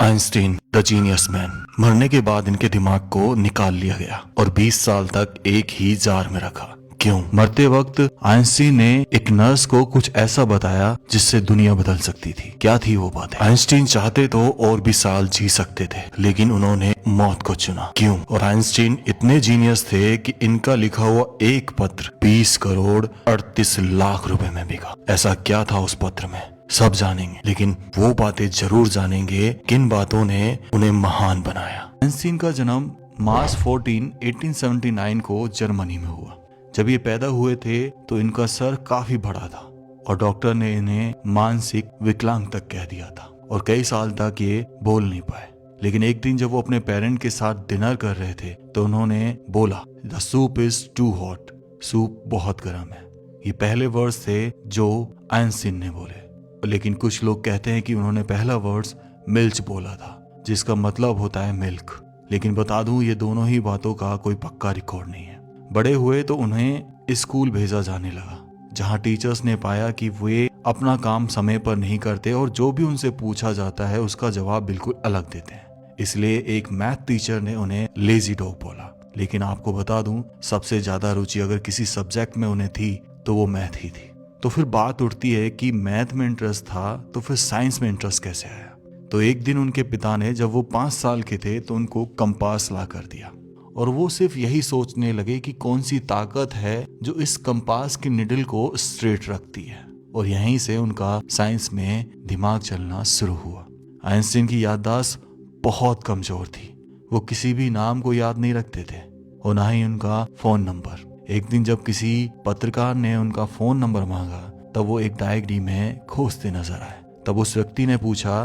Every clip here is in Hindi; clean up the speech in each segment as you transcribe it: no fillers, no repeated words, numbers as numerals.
Einstein the genius man. मरने के बाद इनके दिमाग को निकाल लिया गया और 20 साल तक एक ही जार में रखा। क्यों? मरते वक्त आइंस्टीन ने एक नर्स को कुछ ऐसा बताया जिससे दुनिया बदल सकती थी। क्या थी वो बात? आइंस्टीन चाहते तो और भी साल जी सकते थे, लेकिन उन्होंने मौत को चुना। क्यों? और आइंस्टीन इतने जीनियस थे कि इनका लिखा हुआ एक पत्र 20 करोड़ 38 लाख रुपए में बिका। ऐसा क्या था उस पत्र में? सब जानेंगे, लेकिन वो बातें जरूर जानेंगे किन बातों ने उन्हें महान बनाया। आइंस्टीन का जन्म मार्च 14, 1879 को जर्मनी में हुआ। जब ये पैदा हुए थे तो इनका सर काफी बड़ा था और डॉक्टर ने इन्हें मानसिक विकलांग तक कह दिया था और कई साल तक ये बोल नहीं पाए। लेकिन एक दिन जब वो अपने पेरेंट के साथ डिनर कर रहे थे तो उन्होंने बोला, the soup is too hot. Soup बहुत गर्म है। ये पहले वर्ड्स थे जो आइंस्टीन ने बोले, लेकिन कुछ लोग कहते हैं कि उन्होंने पहला वर्ड्स मिल्च बोला था, जिसका मतलब होता है मिल्क। लेकिन बता दूं, ये दोनों ही बातों का कोई पक्का रिकॉर्ड नहीं है। बड़े हुए तो उन्हें स्कूल भेजा जाने लगा, जहां टीचर्स ने पाया कि वे अपना काम समय पर नहीं करते और जो भी उनसे पूछा जाता है उसका जवाब बिल्कुल अलग देते हैं। इसलिए एक मैथ टीचर ने उन्हें लेजी डॉग बोला। लेकिन आपको बता दूं, सबसे ज्यादा रुचि अगर किसी सब्जेक्ट में उन्हें थी तो वो मैथ ही थी। तो फिर बात उठती है कि मैथ में इंटरेस्ट था तो फिर साइंस में इंटरेस्ट कैसे आया? तो एक दिन उनके पिता ने, जब वो 5 साल के थे, तो उनको कंपास ला कर दिया और वो सिर्फ यही सोचने लगे कि कौन सी ताकत है जो इस कंपास की निडल को स्ट्रेट रखती है। और यहीं से उनका साइंस में दिमाग चलना शुरू हुआ। आइंस्टीन की याददाश्त बहुत कमजोर थी। वो किसी भी नाम को याद नहीं रखते थे और ना ही उनका फोन नंबर। एक दिन जब किसी पत्रकार ने उनका फोन नंबर मांगा तब वो एक डायरी में खोजते नजर आए। तब उस व्यक्ति ने पूछा,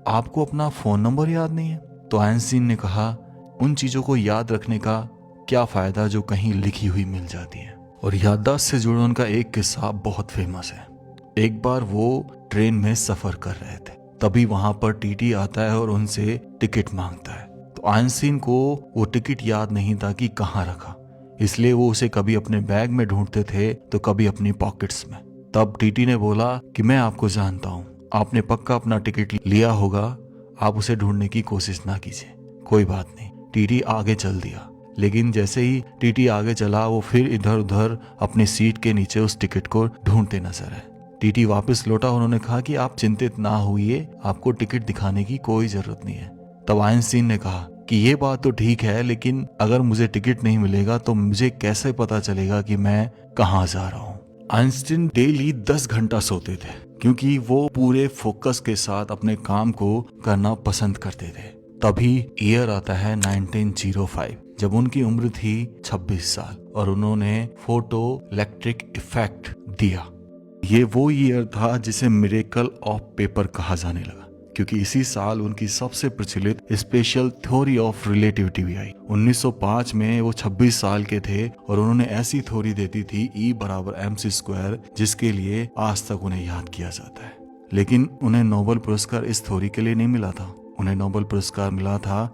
आपको अपना फोन नंबर याद नहीं है? तो आइंस्टीन ने कहा, उन चीजों को याद रखने का क्या फायदा जो कहीं लिखी हुई मिल जाती है। और याददाश्त से जुड़ा उनका एक किस्सा बहुत फेमस है। एक बार वो ट्रेन में सफर कर रहे थे, तभी वहां पर टीटी आता है और उनसे टिकट मांगता है। तो आइंस्टीन को वो टिकट याद नहीं था कि कहाँ रखा, इसलिए वो उसे कभी अपने बैग में ढूंढते थे तो कभी अपनी पॉकेट्स में। तब टीटी ने बोला कि मैं आपको जानता हूँ, आपने पक्का अपना टिकट लिया होगा, आप उसे ढूंढने की कोशिश ना कीजिए। कोई बात नहीं। टीटी आगे चल दिया, लेकिन जैसे ही टीटी आगे चला वो फिर इधर उधर अपनी सीट के नीचे उस टिकट को ढूंढते नजर आए। टीटी वापस लौटा, उन्होंने कहा कि आप चिंतित ना होइए, आपको टिकट दिखाने की कोई जरूरत नहीं है। तब आइंस्टीन ने कहा कि ये बात तो ठीक है, लेकिन अगर मुझे टिकट नहीं मिलेगा तो मुझे कैसे पता चलेगा कि मैं कहाँ जा रहा हूँ? आइंस्टीन डेली 10 घंटा सोते थे क्योंकि वो पूरे फोकस के साथ अपने काम को करना पसंद करते थे। तभी ईयर आता है 1905, जब उनकी उम्र थी 26 साल और उन्होंने फोटो इलेक्ट्रिक इफेक्ट दिया। ये वो ईयर था जिसे मिरेकल ऑफ पेपर कहा जाने लगा, क्योंकि इसी साल उनकी सबसे प्रचलित स्पेशल थ्योरी ऑफ रिलेटिविटी भी आई। 1905 में वो 26 साल के थे और उन्होंने ऐसी थ्योरी दे दी थी E = mc², जिसके लिए आज तक उन्हें याद किया जाता है। लेकिन उन्हें नोबेल पुरस्कार इस थ्योरी के लिए नहीं मिला था, उन्हें नोबेल पुरस्कार मिला था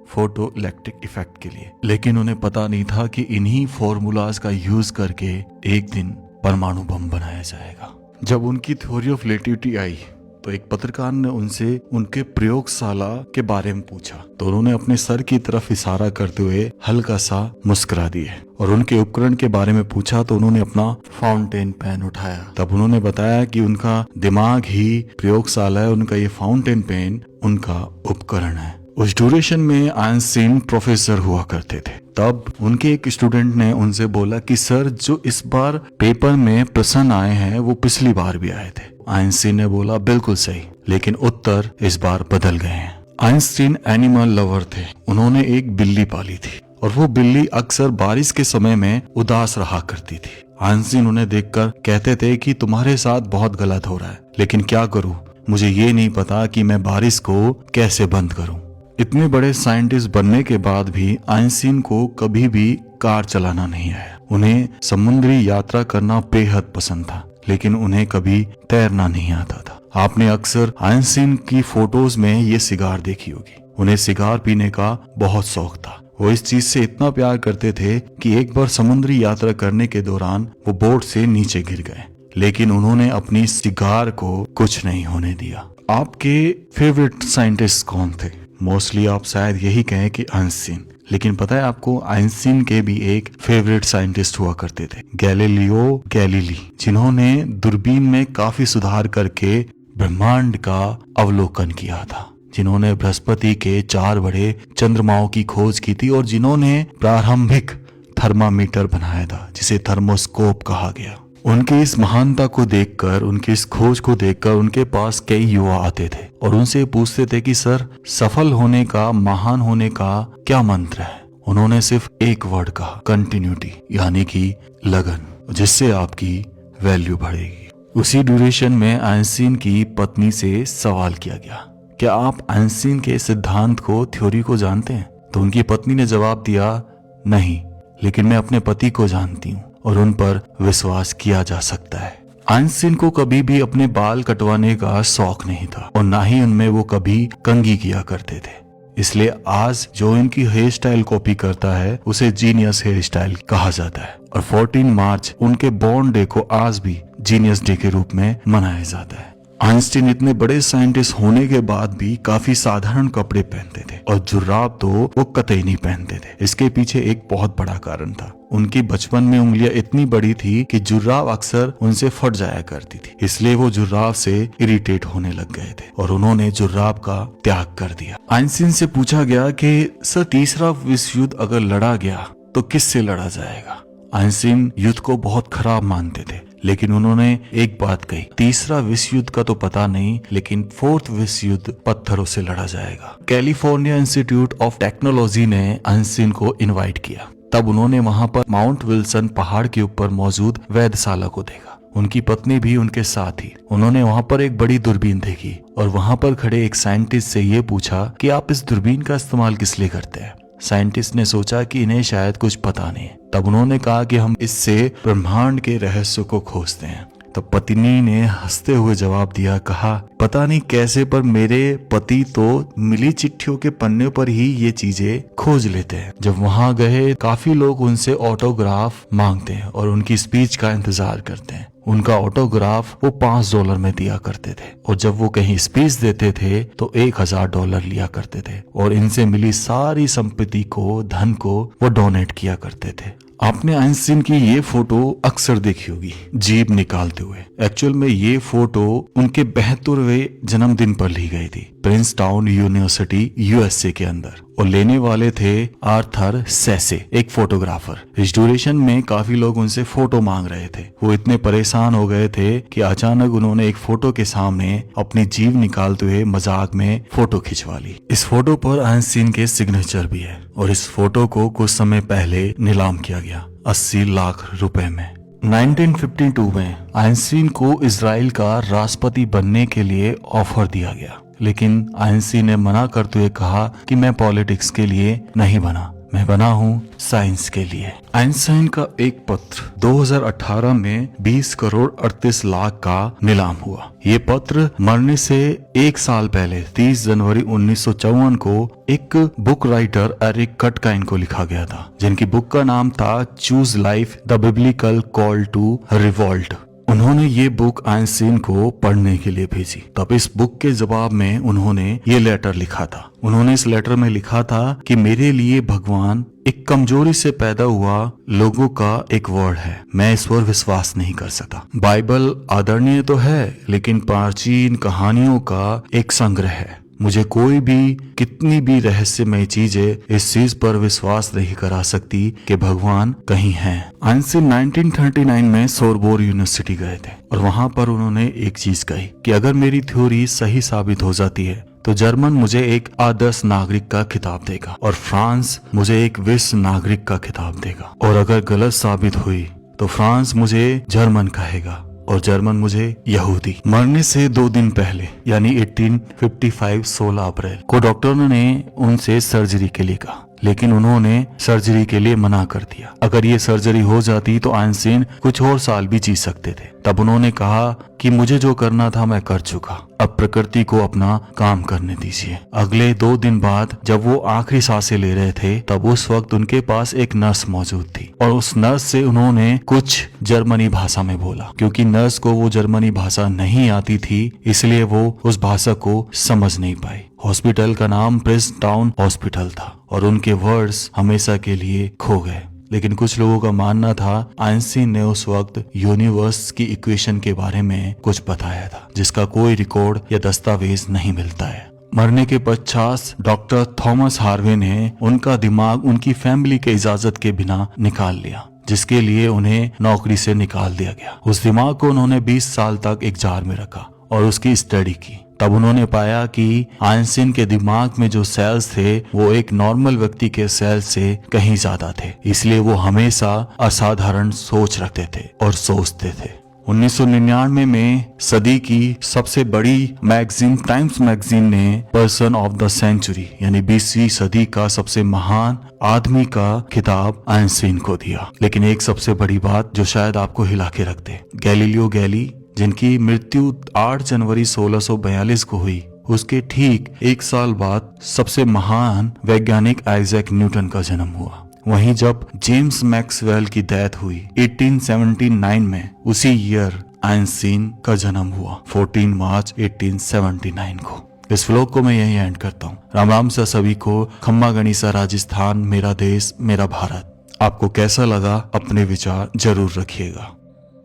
फोटो इलेक्ट्रिक इफेक्ट के लिए। लेकिन उन्हें पता नहीं था कि इन्हीं फॉर्मूलाज का यूज करके एक दिन परमाणु बम बनाया जाएगा। जब उनकी थ्योरी ऑफ रिलेटिविटी आई तो एक पत्रकार ने उनसे उनके प्रयोगशाला के बारे में पूछा, तो उन्होंने अपने सर की तरफ इशारा करते हुए हल्का सा मुस्कुरा दिए और उनके उपकरण के बारे में पूछा तो उन्होंने अपना फाउंटेन पेन उठाया। तब उन्होंने बताया कि उनका दिमाग ही प्रयोगशाला है, उनका ये फाउंटेन पेन उनका उपकरण है। उस ड्यूरेशन में आइंस्टीन प्रोफेसर हुआ करते थे। तब उनके एक स्टूडेंट ने उनसे बोला कि सर, जो इस बार पेपर में प्रश्न आए हैं वो पिछली बार भी आए थे। आइंस्टीन ने बोला, बिल्कुल सही, लेकिन उत्तर इस बार बदल गए हैं। आइंस्टीन एनिमल लवर थे। उन्होंने एक बिल्ली पाली थी और वो बिल्ली अक्सर बारिश के समय में उदास रहा करती थी। आइंस्टीन उन्हें देखकर कहते थे कि तुम्हारे साथ बहुत गलत हो रहा है, लेकिन क्या करूं, मुझे ये नहीं पता कि मैं बारिश को कैसे बंद करूं। इतने बड़े साइंटिस्ट बनने के बाद भी आइंस्टीन को कभी भी कार चलाना नहीं आया। उन्हें समुद्री यात्रा करना बेहद पसंद था, लेकिन उन्हें कभी तैरना नहीं आता था। आपने अक्सर आइंस्टीन की फोटोज में ये सिगार देखी होगी। उन्हें सिगार पीने का बहुत शौक था। वो इस चीज से इतना प्यार करते थे कि एक बार समुद्री यात्रा करने के दौरान वो बोट से नीचे गिर गए, लेकिन उन्होंने अपनी सिगार को कुछ नहीं होने दिया। आपके फेवरेट साइंटिस्ट कौन थे? मोस्टली आप शायद यही कहें कि आइंस्टीन, लेकिन पता है आपको आइंस्टीन के भी एक फेवरेट साइंटिस्ट हुआ करते थे, गैलीलियो गैलीली, जिन्होंने दूरबीन में काफी सुधार करके ब्रह्मांड का अवलोकन किया था, जिन्होंने बृहस्पति के 4 बड़े चंद्रमाओं की खोज की थी और जिन्होंने प्रारंभिक थर्मामीटर बनाया था जिसे थर्मोस्कोप कहा गया। उनकी इस महानता को देखकर, उनकी इस खोज को देखकर उनके पास कई युवा आते थे और उनसे पूछते थे कि सर, सफल होने का, महान होने का क्या मंत्र है? उन्होंने सिर्फ एक वर्ड कहा, कंटिन्यूटी, यानी कि लगन, जिससे आपकी वैल्यू बढ़ेगी। उसी ड्यूरेशन में आइंस्टीन की पत्नी से सवाल किया गया, क्या आप आइंस्टीन के सिद्धांत को, थ्योरी को जानते हैं? तो उनकी पत्नी ने जवाब दिया, नहीं, लेकिन मैं अपने पति को जानती हूँ और उन पर विश्वास किया जा सकता है। आइंस्टीन को कभी भी अपने बाल कटवाने का शौक नहीं था और ना ही उनमें वो कभी कंघी किया करते थे, इसलिए आज जो इनकी हेयर स्टाइल कॉपी करता है उसे जीनियस हेयर स्टाइल कहा जाता है। और 14 मार्च उनके बॉर्न डे को आज भी जीनियस डे के रूप में मनाया जाता है। आइंस्टीन इतने बड़े साइंटिस्ट होने के बाद भी काफी साधारण कपड़े पहनते थे और जुर्राब तो वो कतई नहीं पहनते थे। इसके पीछे एक बहुत बड़ा कारण था, उनकी बचपन में उंगलियां इतनी बड़ी थी कि जुर्राब अक्सर उनसे फट जाया करती थी, इसलिए वो जुर्राब से इरिटेट होने लग गए थे और उन्होंने जुर्राब का त्याग कर दिया। आइंस्टीन से पूछा गया कि सर, तीसरा विश्व युद्ध अगर लड़ा गया तो किससे लड़ा जाएगा? आइंस्टीन युद्ध को बहुत खराब मानते थे, लेकिन उन्होंने एक बात कही, तीसरा विश्व युद्ध का तो पता नहीं, लेकिन 4th विश्व युद्ध पत्थरों से लड़ा जाएगा। कैलिफोर्निया इंस्टीट्यूट ऑफ टेक्नोलॉजी ने आइंस्टीन को इनवाइट किया। तब उन्होंने वहां पर माउंट विल्सन पहाड़ के ऊपर मौजूद वेधशाला को देखा। उनकी पत्नी भी उनके साथ थी। उन्होंने वहां पर एक बड़ी दूरबीन देखी और वहां पर खड़े एक साइंटिस्ट से ये पूछा कि आप इस दूरबीन का इस्तेमाल किस लिए करते हैं? साइंटिस्ट ने सोचा कि इन्हें शायद कुछ पता नहीं। तब उन्होंने कहा कि हम इससे ब्रह्मांड के रहस्य को खोजते हैं। तब पत्नी ने हंसते हुए जवाब दिया, कहा, पता नहीं कैसे पर मेरे पति तो मिली चिट्ठियों के पन्ने पर ही ये चीजें खोज लेते हैं। जब वहां गए, काफी लोग उनसे ऑटोग्राफ मांगते हैं और उनकी स्पीच का इंतजार करते हैं। उनका ऑटोग्राफ वो $5 में दिया करते थे और जब वो कहीं स्पीच देते थे तो $1000 लिया करते थे और इनसे मिली सारी संपत्ति को, धन को वो डोनेट किया करते थे। आपने आइंस्टीन की ये फोटो अक्सर देखी होगी जीभ निकालते हुए। एक्चुअल में ये फोटो उनके 72वें जन्मदिन पर ली गई थी, प्रिंसटाउन यूनिवर्सिटी यूएसए के अंदर, और लेने वाले थे आर्थर सेसे, एक फोटोग्राफर। इस ड्यूरेशन में काफी लोग उनसे फोटो मांग रहे थे। वो इतने परेशान हो गए थे कि अचानक उन्होंने एक फोटो के सामने अपनी जीभ निकालते हुए मजाक में फोटो खिंचवा ली। इस फोटो पर आइंस्टीन के सिग्नेचर भी है और इस फोटो को कुछ समय पहले नीलाम किया गया 80 लाख रुपए में। 1952 में आइंस्टीन को इजराइल का राष्ट्रपति बनने के लिए ऑफर दिया गया, लेकिन आइंस्टीन ने मना करते हुए कहा कि मैं पॉलिटिक्स के लिए नहीं बना, मैं बना हूँ साइंस के लिए। आइंस्टाइन का एक पत्र 2018 में 20 करोड़ 38 लाख का नीलाम हुआ। ये पत्र मरने से 1 साल पहले 30 जनवरी 1954 को एक बुक राइटर एरिक कटकाइन को लिखा गया था, जिनकी बुक का नाम था choose life, the biblical call to revolt. उन्होंने ये बुक आइंस्टीन को पढ़ने के लिए भेजी। तब इस बुक के जवाब में उन्होंने ये लेटर लिखा था। उन्होंने इस लेटर में लिखा था कि मेरे लिए भगवान एक कमजोरी से पैदा हुआ लोगों का एक वर्ड है, मैं इस पर विश्वास नहीं कर सकता। बाइबल आदरणीय तो है, लेकिन प्राचीन कहानियों का एक संग्रह है। मुझे कोई भी कितनी भी रहस्यमय चीजें इस चीज पर विश्वास नहीं करा सकती कि भगवान कहीं है। आइंस्टीन 1939 में सोरबोर यूनिवर्सिटी गए थे और वहां पर उन्होंने एक चीज कही कि अगर मेरी थ्योरी सही साबित हो जाती है तो जर्मन मुझे एक आदर्श नागरिक का खिताब देगा और फ्रांस मुझे एक विश्व नागरिक का खिताब देगा, और अगर गलत साबित हुई तो फ्रांस मुझे जर्मन कहेगा और जर्मन मुझे यहूदी। मरने से 2 दिन पहले यानी 1855 16 अप्रैल को डॉक्टरों ने उनसे सर्जरी के लिए कहा। लेकिन उन्होंने सर्जरी के लिए मना कर दिया। अगर ये सर्जरी हो जाती तो आइंस्टीन कुछ और साल भी जी सकते थे। तब उन्होंने कहा कि मुझे जो करना था मैं कर चुका, अब प्रकृति को अपना काम करने दीजिए। अगले 2 दिन बाद जब वो आखिरी सांसें ले रहे थे तब उस वक्त उनके पास एक नर्स मौजूद थी और उस नर्स से उन्होंने कुछ जर्मनी भाषा में बोला। क्योंकि नर्स को वो जर्मनी भाषा नहीं आती थी इसलिए वो उस भाषा को समझ नहीं पाई। हॉस्पिटल का नाम प्रिंस टाउन हॉस्पिटल था और उनके वर्ड्स हमेशा के लिए खो गए। लेकिन कुछ लोगों का मानना था आइंस्टीन ने उस वक्त यूनिवर्स की इक्वेशन के बारे में कुछ बताया था जिसका कोई रिकॉर्ड या दस्तावेज नहीं मिलता है। मरने के पश्चात डॉक्टर थॉमस हार्वे ने उनका दिमाग उनकी फैमिली के इजाजत के बिना निकाल लिया, जिसके लिए उन्हें नौकरी से निकाल दिया गया। उस दिमाग को उन्होंने 20 साल तक एक जार में रखा और उसकी स्टडी की। तब उन्होंने पाया कि आइंस्टीन के दिमाग में जो सेल्स थे वो एक नॉर्मल व्यक्ति के सेल से कहीं ज्यादा थे, इसलिए वो हमेशा असाधारण सोच रखते थे और सोचते थे। 1999 में सदी की सबसे बड़ी मैगजीन टाइम्स मैगजीन ने पर्सन ऑफ द सेंचुरी यानी 20वीं सदी का सबसे महान आदमी का खिताब आइंस्टीन को दिया। लेकिन एक सबसे बड़ी बात जो शायद आपको हिला के रख दे, गैलीलियो गैली जिनकी मृत्यु 8 जनवरी 1642 को हुई, उसके ठीक 1 साल बाद सबसे महान वैज्ञानिक आइजैक न्यूटन का जन्म हुआ। वहीं जब जेम्स मैक्सवेल की डेथ हुई 1879 में, उसी ईयर आइंस्टीन का जन्म हुआ 14 मार्च 1879 को। इस व्लॉग को मैं यहीं एंड करता हूँ। राम राम से सभी को। खम्मा गणिसा राजस्थान, मेरा देश मेरा भारत। आपको कैसा लगा अपने विचार जरूर रखिएगा।